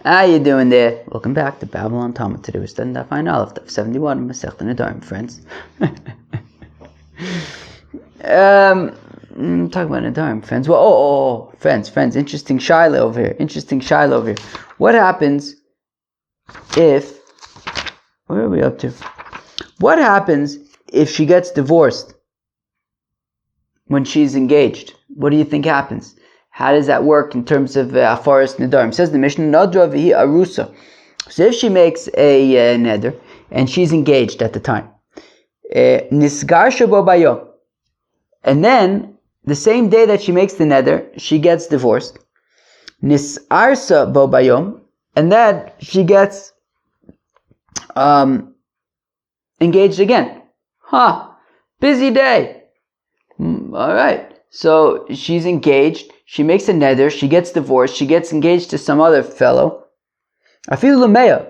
How you doing there? Welcome back to Babylon Talmud. Today we're studying Daf Ayin Aleph, Daf 71, Masechta Nedarim, friends. Talk about Nedarim, friends. Well, friends. Interesting Shiloh over here. What happens if? Where are we up to? What happens if she gets divorced when she's engaged? What do you think happens? How does that work in terms of Afaris Nedarim? Says the Mishnah, Nadra v'hi arusa. So if she makes a neder and she's engaged at the time, nisgar shabo bayom, and then the same day that she makes the neder, she gets divorced. Nisarsa bo bayom, and then she gets engaged again. Busy day. All right. So she's engaged. She makes a neder, she gets divorced, she gets engaged to some other fellow. Afilu l'meya.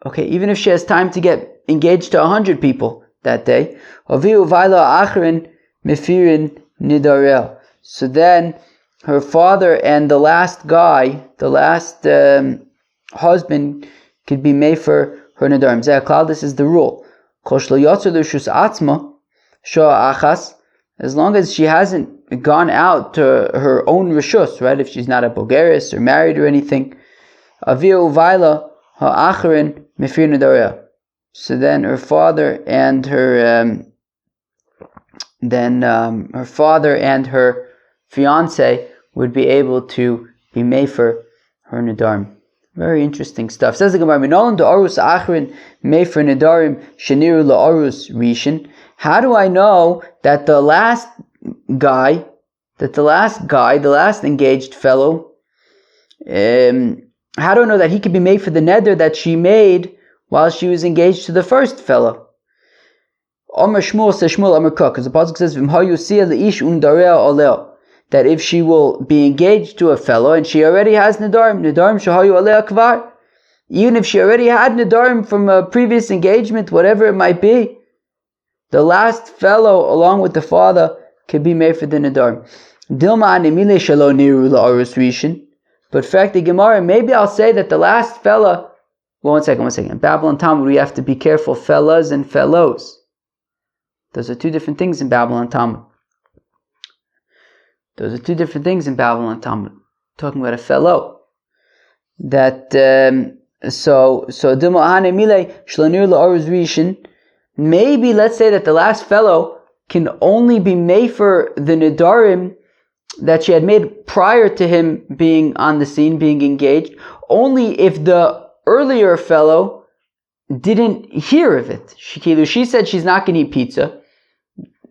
Okay, even if she has time to get engaged to 100 people that day. Aviu vayla achrin mefirin nidarel. So then her father and the last guy, the last husband, could be made for her nedarim. This is the rule. As long as she hasn't gone out to her own rishus, right? If she's not a bogeris or married or anything, avia uvaila ha'acharin mefir nedarim. So then her father and her fiance would be able to be made for her nedarim. Very interesting stuff. Says the Gemara, "Minolan to arus acharin mefer nedarim sheniru la'arus rishin." How do I know that the last engaged fellow, how do I know that he could be made for the neder that she made while she was engaged to the first fellow? Omer Shmuel says Shmuel Omer Kuk, because the pasuk says that if she will be engaged to a fellow and she already has nedarim shahayu aleh kvar, even if she already had nedarim from a previous engagement, whatever it might be, the last fellow, along with the father, can be made for the nedarim. Dilma anemile shalo niru la'arus rishin. But fact the Gemara, maybe I'll say that the last fella. Well, one second. In Babylon Talmud, we have to be careful. Fellas and fellows. Those are two different things in Babylon Talmud. Talking about a fellow. That so dilma anemile shalo niru la'arus rishin. Maybe let's say that the last fellow can only be made for the nedarim that she had made prior to him being on the scene, being engaged, only if the earlier fellow didn't hear of it. She said she's not going to eat pizza.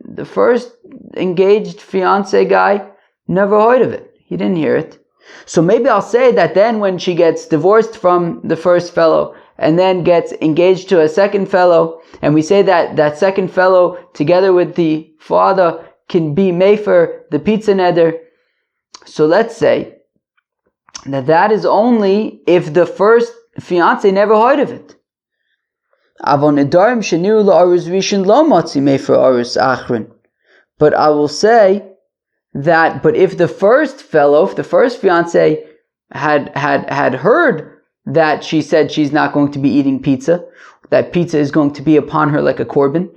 The first engaged fiance guy never heard of it. He didn't hear it. So maybe I'll say that then when she gets divorced from the first fellow and then gets engaged to a second fellow, and we say that that second fellow together with the father can be made for the pizza neder. So let's say that is only if the first fiance never heard of it. But I will say that, but if the first fiance had heard that she said she's not going to be eating pizza, that pizza is going to be upon her like a korban,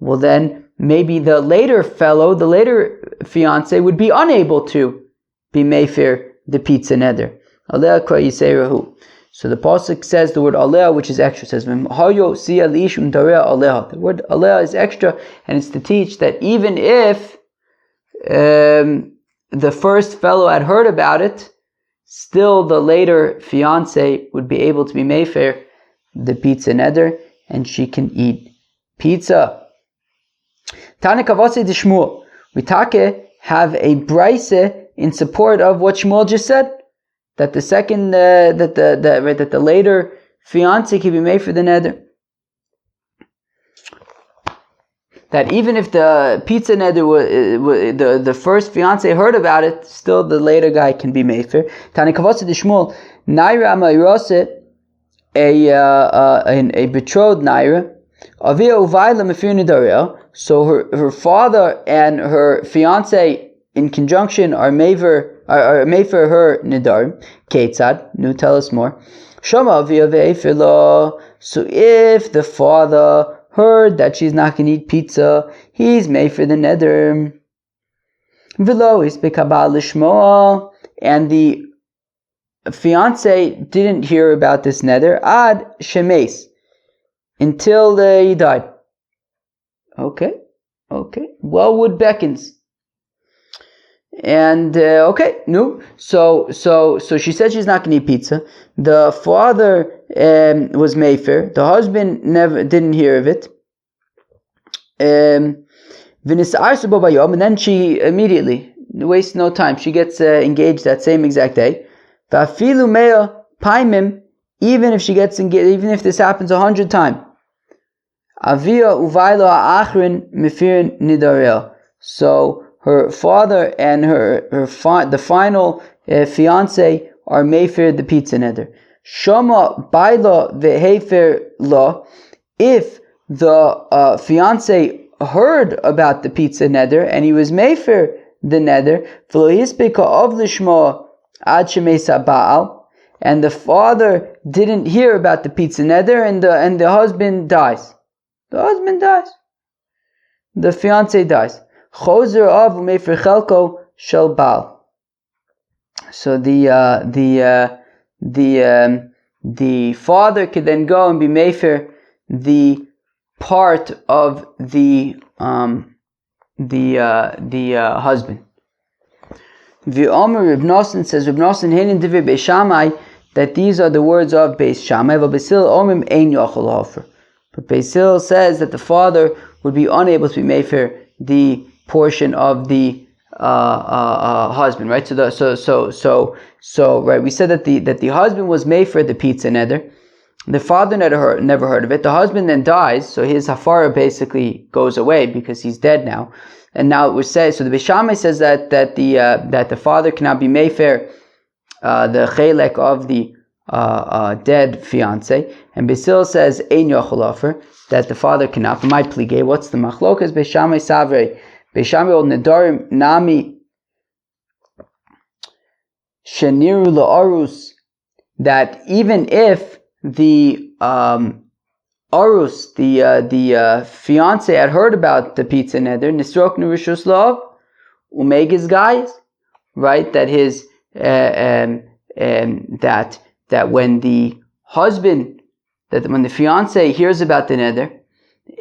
well then maybe the later fiance would be unable to be mefer the pizza neder. Aleh kra yiserahu. So the pasuk says the word aleh, which is extra, says the word aleh is extra, and it's to teach that even if the first fellow had heard about it, still the later fiance would be able to be mefer the pizza neder, and she can eat pizza. Tane kavase de Shmuel. We have a brayse in support of what Shmuel just said, that the second that the later fiance can be made for the neder. That even if the pizza neder the first fiance heard about it, still the later guy can be made for. Tane kavase de Shmuel. Naira amayirose, a betrothed naira. Avia uvayla mefir nedarim. So her father and her fiance in conjunction are maver or mefer her Nedarim. Ketzad, nu tell us more. Shama avia ve'efer lo. So if the father heard that she's not going to eat pizza, he's mefer the neder. V'lo is bekabal lishmoa, and the fiance didn't hear about this neder ad shemes, until he died. Okay. Wellwood beckons. And so she said she's not going to eat pizza. The father was mefer. The husband didn't hear of it. And then she immediately, wastes no time, she gets engaged that same exact day. Even if she gets engaged, even if this happens 100 times. So her father and the final fiance are mefer the pizza neder. Shama baila vehefer la. If the fiance heard about the pizza neder and he was mefer the neder, and the father didn't hear about the pizza neder, and the husband dies. The husband dies. The fiance dies. Chozer av umefer chelko shel bal. So the father could then go and be mefer the part of the husband. V'omer Reb Nosson says, Reb Nosson henin divrei Beis Shammai, that these are the words of Beis Shammai. V'Beis omrim ein yochel hofer. But Beis Hillel says that the father would be unable to be mefer the portion of the husband, right? So right. We said that the husband was mefer the pizza neder. The father never heard of it. The husband then dies, so his hafara basically goes away because he's dead now. And now it was said. So the Beis Shammai says that the father cannot be mefer the chelek of the dead fiance, and Beis Hillel says ein yochel hofer, that the father cannot. For my pligay, what's the machlokas? Beis Shammai savrei. Beis Shammai ol nedarim nami sheniru la'arus, that even if the arus, the fiance had heard about the pizza neder, nisrok nirishus lov umegiz guys, right? That his that when the husband, that when the fiance hears about the neder,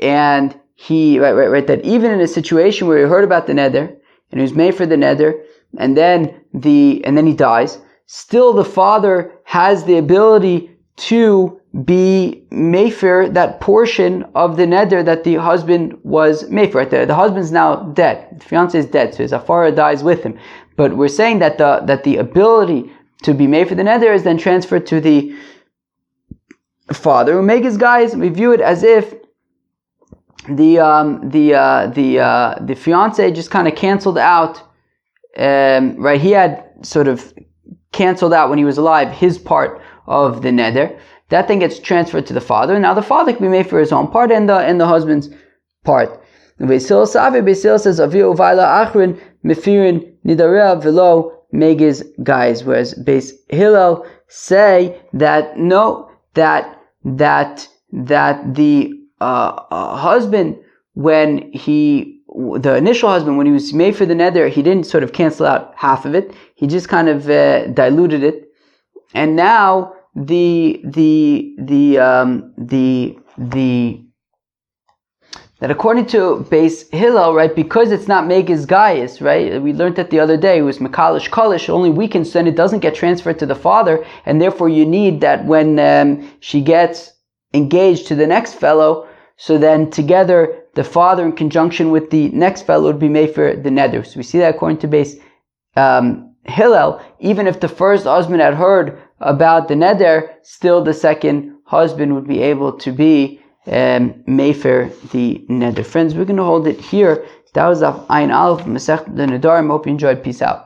and he that even in a situation where he heard about the neder and he was made for the neder, and then he dies, still the father has the ability to be mefer that portion of the neder that the husband was mefer. Right? The husband's now dead. The fiance is dead, so his afara dies with him. But we're saying that the ability to be made for the neder is then transferred to the father. Umegiz guys, we view it as if the fiance just kind of canceled out. Right, he had sort of canceled out when he was alive his part of the neder. That thing gets transferred to the father. Now the father can be made for his own part and the husband's part. Beis Hillel says aviu vayla achrin mefirin nidaria velo megiz guys, whereas Beis Hillel say that no, that the husband, when the initial husband, when he was made for the neder, he didn't sort of cancel out half of it. He just kind of diluted it, and now that according to Beis Hillel, right, because it's not Megiz Gaius, right, we learned that the other day, it was Mekalish Kalish, only weekends, then it doesn't get transferred to the father, and therefore you need that when she gets engaged to the next fellow, so then together the father in conjunction with the next fellow would be made for the neder. So we see that according to Beis Hillel, even if the first husband had heard about the neder, still the second husband would be able to be mefer the neder. Friends, we're going to hold it here. That was Ayin Aleph, Masech the Nedarim. Hope you enjoyed. Peace out.